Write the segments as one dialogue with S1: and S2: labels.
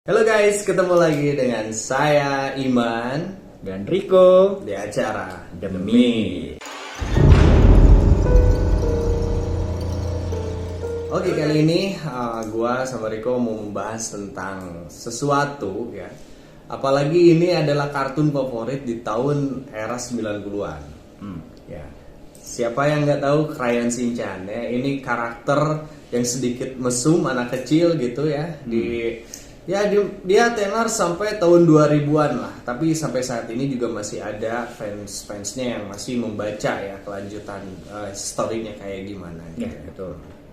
S1: Halo guys, ketemu lagi dengan saya Iman
S2: dan Rico
S1: di acara
S2: Demi.
S1: Oke, kali ini gua sama Rico mau membahas tentang sesuatu ya. Apalagi ini adalah kartun favorit di tahun era 90-an. Ya. Siapa yang nggak tahu Crayon Shinchan ya? Ini karakter yang sedikit mesum, anak kecil gitu ya. Dia tenar sampai tahun 2000-an lah. Tapi sampai saat ini juga masih ada fans-fansnya yang masih membaca ya kelanjutan story-nya kayak gimana gitu.
S2: Ya, betul.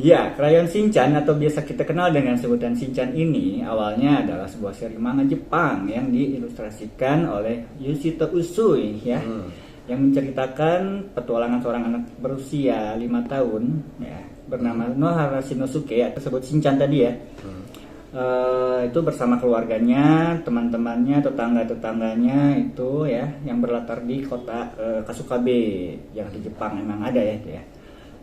S2: Ya, Crayon Shinchan atau biasa kita kenal dengan sebutan Shinchan ini awalnya adalah sebuah seri manga Jepang yang diilustrasikan oleh Yoshito Usui ya. Yang menceritakan petualangan seorang anak berusia 5 tahun ya, bernama Nohara Shinosuke ya, tersebut Shinchan tadi ya. Itu bersama keluarganya, teman-temannya, tetangga-tetangganya itu ya, yang berlatar di kota Kasukabe yang di Jepang emang ada ya itu ya.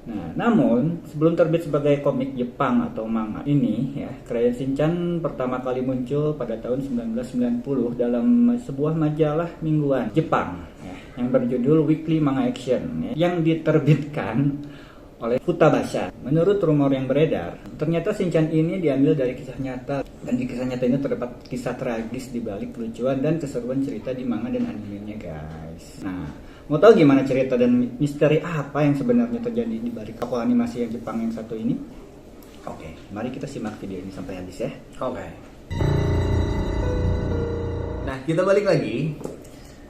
S2: Nah, namun sebelum terbit sebagai komik Jepang atau manga ini ya, Crayon Shinchan pertama kali muncul pada tahun 1990 dalam sebuah majalah mingguan Jepang ya, yang berjudul Weekly Manga Action ya, yang diterbitkan oleh Futabasha. Menurut rumor yang beredar, ternyata Shinchan ini diambil dari kisah nyata, dan di kisah nyata ini terdapat kisah tragis di balik kelucuan dan keseruan cerita di manga dan animenya, guys. Nah, mau tahu gimana cerita dan misteri apa yang sebenarnya terjadi di balik tokoh animasi yang Jepang yang satu ini? Oke, mari kita simak video ini sampai habis ya.
S1: Oke. Nah, kita balik lagi.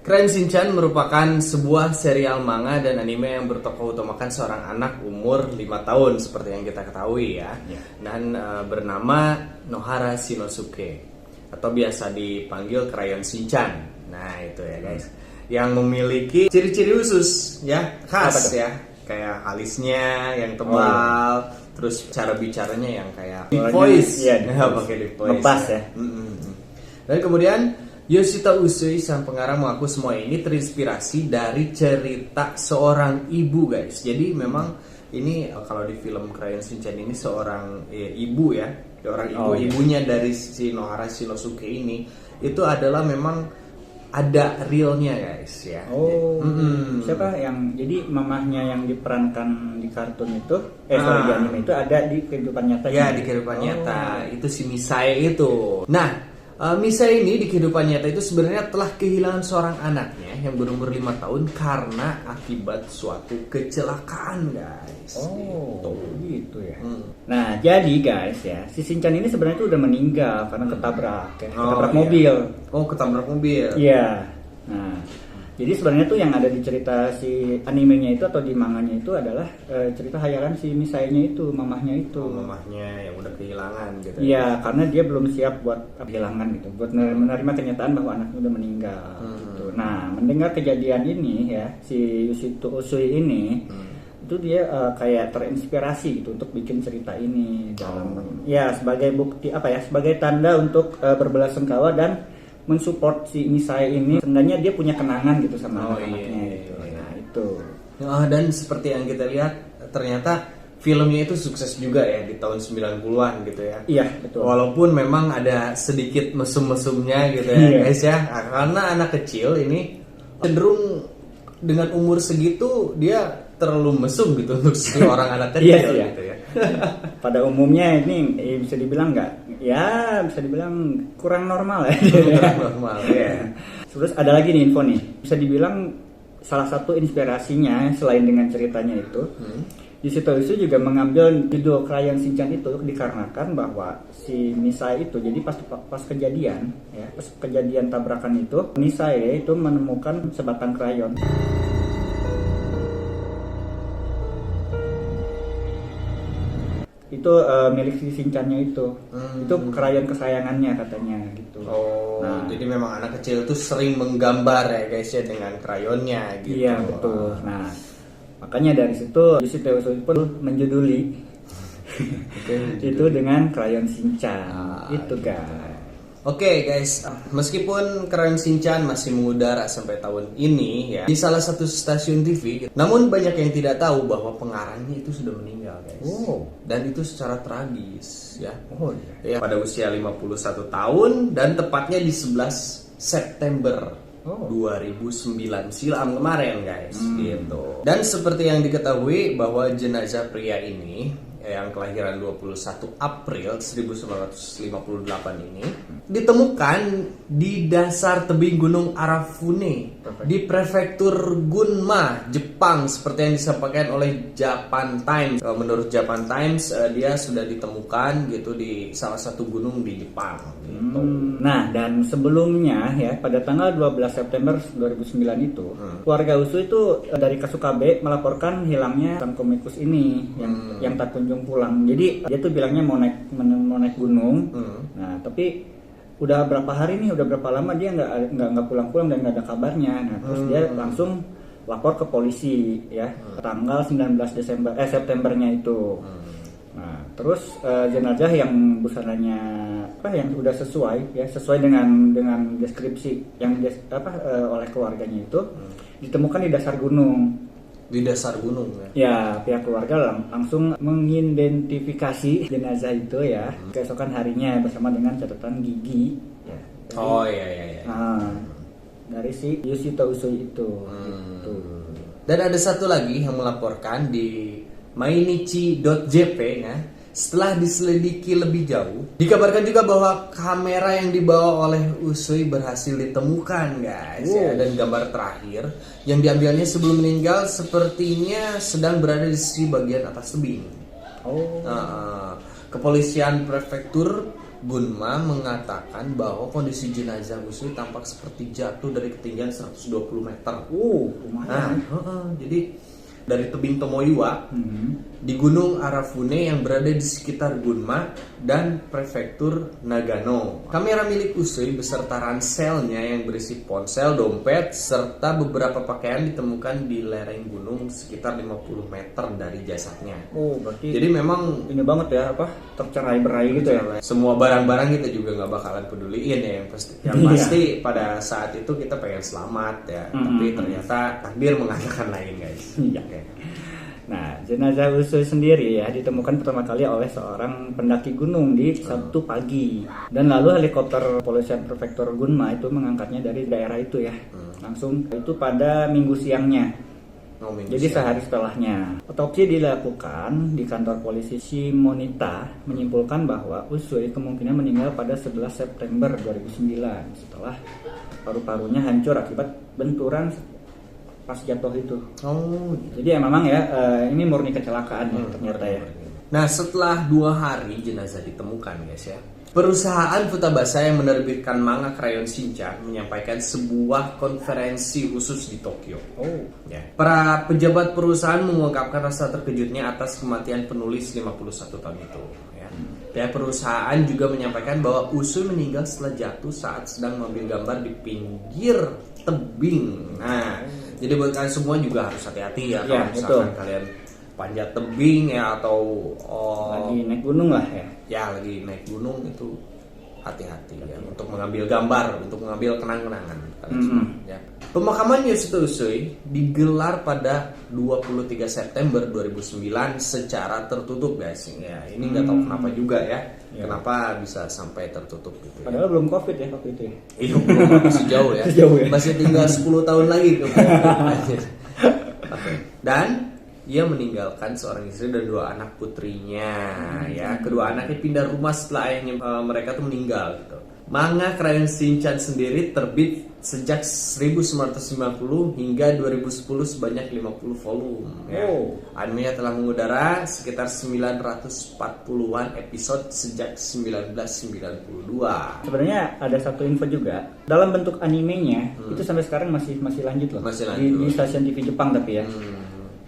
S1: Crayon Shinchan merupakan sebuah serial manga dan anime yang bertokoh utamakan seorang anak umur 5 tahun seperti yang kita ketahui ya. Dan bernama Nohara Shinosuke atau biasa dipanggil Crayon Shinchan. Nah, itu ya guys. Yang memiliki ciri-ciri khusus ya, khas ya. Kayak alisnya yang tebal, terus cara bicaranya yang kayak deep voice.
S2: Iya,
S1: pakai deep voice.
S2: Ngepas ya.
S1: Dan kemudian Yoshito Usui sang pengarang mengaku semua ini terinspirasi dari cerita seorang ibu, guys. Jadi memang ini kalau di film Crayon Shinchan ini seorang ibu ya, seorang ibunya dari si Nohara Shinosuke ini itu adalah memang ada realnya, guys ya.
S2: Siapa yang jadi mamahnya yang diperankan di kartun itu di anime itu ada di kehidupan nyata
S1: ya? Di kehidupan nyata itu si Misae itu. Nah, Misae ini di kehidupan nyata itu sebenarnya telah kehilangan seorang anaknya yang berumur 5 tahun karena akibat suatu kecelakaan, guys.
S2: Gitu ya. Nah, jadi guys ya, si Shinchan ini sebenarnya itu udah meninggal karena ketabrak ya, ketabrak mobil.
S1: Ketabrak mobil.
S2: Iya. Nah, jadi sebenarnya tuh yang ada di cerita si animenya itu atau di manganya itu adalah cerita hayalan si Misae-nya itu, mamahnya itu.
S1: Mamahnya yang udah kehilangan gitu.
S2: Iya, karena dia belum siap buat kehilangan gitu, buat menerima kenyataan bahwa anaknya udah meninggal gitu. Nah, mendengar kejadian ini ya, si Yoshito Usui ini itu dia kayak terinspirasi gitu untuk bikin cerita ini dalam ya sebagai bukti apa ya, sebagai tanda untuk berbelasungkawa dan mensupport si Misae ini, seenggaknya dia punya kenangan gitu sama anaknya gitu. Nah, itu.
S1: Dan seperti yang kita lihat ternyata filmnya itu sukses juga ya di tahun 90-an gitu ya.
S2: Iya, betul.
S1: Walaupun memang ada sedikit mesum-mesumnya gitu ya, guys ya. Karena anak kecil ini cenderung dengan umur segitu dia terlalu mesum gitu untuk seorang anak kecil gitu ya.
S2: Pada umumnya ini bisa dibilang bisa dibilang kurang normal ya.
S1: Kurang normal ya.
S2: Terus ada lagi nih info nih, bisa dibilang salah satu inspirasinya selain dengan ceritanya itu, Yoshito Usui juga mengambil judul Crayon Shinchan itu dikarenakan bahwa si Misae itu jadi pas kejadian tabrakan itu, Misae itu menemukan sebatang krayon. Itu milik si Shinchan-nya itu krayon kesayangannya katanya gitu.
S1: Nah, jadi memang anak kecil itu sering menggambar ya guys ya dengan krayonnya gitu.
S2: Iya, betul. Nah, makanya dari situ Yoshito Usui pun menjuduli itu dengan Crayon Shinchan itu, guys.
S1: Oke guys, meskipun Crayon Shinchan masih mengudara sampai tahun ini ya di salah satu stasiun TV, namun banyak yang tidak tahu bahwa pengarangnya itu sudah meninggal guys. Dan itu secara tragis ya. Ya, pada usia 51 tahun dan tepatnya di 11 September 2009 silam kemarin guys gitu. Dan seperti yang diketahui bahwa jenazah pria ini yang kelahiran 21 April 1958 ini ditemukan di dasar tebing Gunung Arafune di prefektur Gunma, Jepang, seperti yang disampaikan oleh Japan Times. Menurut Japan Times, dia sudah ditemukan gitu di salah satu gunung di Jepang gitu.
S2: Nah, dan sebelumnya ya pada tanggal 12 September 2009 itu keluarga Usui itu dari Kasukabe melaporkan hilangnya sang komikus ini yang tak kunjung pulang. Jadi dia tuh bilangnya mau naik gunung. Nah, tapi udah berapa hari nih, udah berapa lama dia nggak pulang-pulang dan nggak ada kabarnya. Nah, terus dia langsung lapor ke polisi ya tanggal 19 Septembernya itu. Nah, terus jenazah yang busananya yang udah sesuai dengan deskripsi yang oleh keluarganya itu ditemukan di dasar gunung.
S1: Di dasar gunung ya.
S2: Ya, pihak keluarga langsung mengidentifikasi jenazah itu ya keesokan harinya bersama dengan catatan gigi. Ya,
S1: iya.
S2: Nah, dari si Yoshito Usui itu. Gitu.
S1: Dan ada satu lagi yang melaporkan di mainichi.jp ya. Setelah diselidiki lebih jauh, dikabarkan juga bahwa kamera yang dibawa oleh Usui berhasil ditemukan guys ya. Dan gambar terakhir yang diambilnya sebelum meninggal sepertinya sedang berada di sisi bagian atas tebing. Kepolisian prefektur Gunma mengatakan bahwa kondisi jenazah Usui tampak seperti jatuh dari ketinggian 120 meter.
S2: Lumayan.
S1: Jadi dari tebing Tomoiwa di Gunung Arafune yang berada di sekitar Gunma dan prefektur Nagano. Kamera milik Usui beserta ranselnya yang berisi ponsel, dompet, serta beberapa pakaian ditemukan di lereng gunung sekitar 50 meter dari jasadnya.
S2: Berarti
S1: jadi memang
S2: ini banget ya tercerai-berai gitu ya.
S1: Semua barang-barang kita juga nggak bakalan peduliin ya, yang pasti pada saat itu kita pengen selamat ya, tapi ternyata takdir mengatakan lain guys.
S2: Nah, jenazah Usui sendiri ya ditemukan pertama kali oleh seorang pendaki gunung di Sabtu pagi. Dan lalu helikopter polisian prefektur Gunma itu mengangkatnya dari daerah itu ya. Langsung itu pada Minggu siangnya. Jadi sehari setelahnya. Otopsi dilakukan di kantor polisi Shimonita menyimpulkan bahwa Usui kemungkinan meninggal pada 11 September 2009 setelah paru-parunya hancur akibat benturan pas jatuh itu. Jadi ya memang ya ini murni kecelakaan ya ternyata ya.
S1: Nah, setelah 2 hari jenazah ditemukan guys ya, perusahaan Futabasa yang menerbitkan manga Crayon Shinchan menyampaikan sebuah konferensi khusus di Tokyo. Para pejabat perusahaan mengungkapkan rasa terkejutnya atas kematian penulis 51 tahun itu ya. Pihak perusahaan juga menyampaikan bahwa Usui meninggal setelah jatuh saat sedang mengambil gambar di pinggir tebing. Nah, jadi buat kalian semua juga harus hati-hati ya kalau misalkan kalian panjat tebing ya atau
S2: lagi naik gunung lah ya.
S1: Ya, lagi naik gunung itu hati-hati ya untuk mengambil gambar, untuk mengambil kenang-kenangan. Ya. Pemakaman Yoshito Usui digelar pada 23 September 2009 secara tertutup guys. Ya, ini nggak tahu kenapa juga ya. Kenapa bisa sampai tertutup gitu ya.
S2: Padahal belum Covid ya waktu itu ya.
S1: Iya, masih jauh ya. Masih tinggal 10 tahun lagi ke Dan ia meninggalkan seorang istri dan 2 anak putrinya ya. Kedua anaknya pindah rumah setelah ayahnya mereka tuh meninggal gitu. Manga Crayon Shinchan sendiri terbit sejak 1990 hingga 2010 sebanyak 50 volume ya. Animenya telah mengudara sekitar 940-an episode sejak 1992.
S2: Sebenarnya ada satu info juga dalam bentuk animenya itu sampai sekarang masih lanjut loh. Di stasiun TV Jepang tapi ya.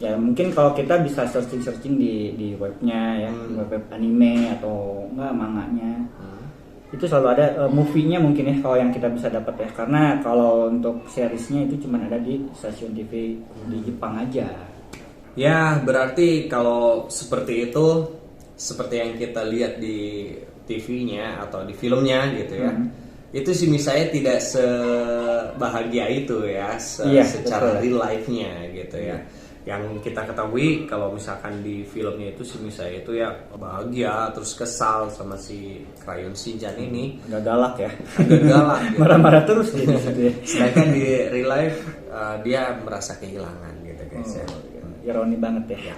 S2: Ya mungkin kalau kita bisa searching di webnya ya, web anime atau enggak manganya. Itu selalu ada movie-nya mungkin ya kalau yang kita bisa dapat ya, karena kalau untuk seriesnya itu cuma ada di stasiun TV di Jepang aja.
S1: Ya berarti kalau seperti itu, seperti yang kita lihat di TV-nya atau di filmnya gitu ya, itu si Misaya tidak sebahagia itu ya,
S2: Iya,
S1: secara
S2: betul.
S1: real life-nya gitu ya. Yang kita ketahui kalau misalkan di filmnya itu si Misaya itu ya bahagia terus kesal sama si Crayon Shinchan ini,
S2: Agak galak ya.
S1: agak galak gitu.
S2: Marah-marah terus dia di situ ya.
S1: Sedangkan di real life dia merasa kehilangan gitu guys ya.
S2: Ironi banget ya.
S1: Ya.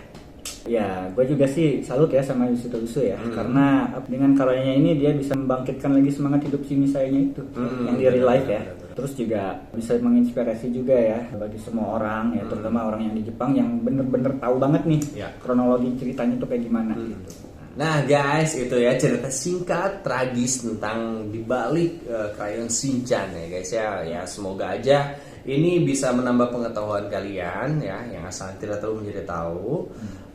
S2: Ya, gue juga sih salut ya sama Yoshito Usui ya, karena dengan karyanya ini dia bisa membangkitkan lagi semangat hidup si Misayanya itu, yang di real life ya. Terus juga bisa menginspirasi juga ya bagi semua orang ya, terutama orang yang di Jepang yang bener-bener tahu banget nih
S1: Ya.
S2: kronologi ceritanya tuh kayak gimana gitu.
S1: Nah guys, itu ya cerita singkat tragis tentang dibalik Crayon Shinchan ya guys ya. Ya semoga aja ini bisa menambah pengetahuan kalian ya, yang asal tidak tahu menjadi tahu.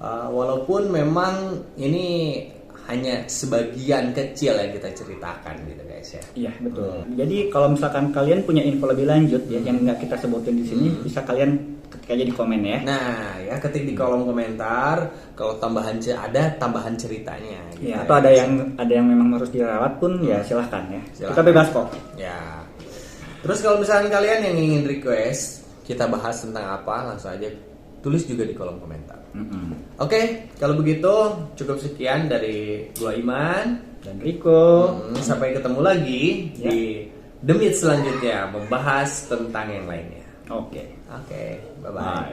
S1: Walaupun memang ini hanya sebagian kecil yang kita ceritakan gitu guys ya.
S2: Iya betul. Jadi kalau misalkan kalian punya info lebih lanjut ya yang nggak kita sebutin di sini, bisa kalian ketik aja di komen ya.
S1: Nah ya ketik di kolom komentar kalau ada tambahan ceritanya. Gitu
S2: Ya, atau ada yang memang harus dirawat pun ya silahkan ya.
S1: Silahkan.
S2: Kita bebas kok.
S1: Ya. Terus kalau misalkan kalian yang ingin request kita bahas tentang apa, langsung aja tulis juga di kolom komentar. Oke, kalau begitu cukup sekian dari gua Iman
S2: Dan Riko.
S1: Sampai ketemu lagi
S2: Ya.
S1: di The Meet selanjutnya membahas tentang yang lainnya.
S2: Oke.
S1: Oke, bye-bye.
S2: Bye.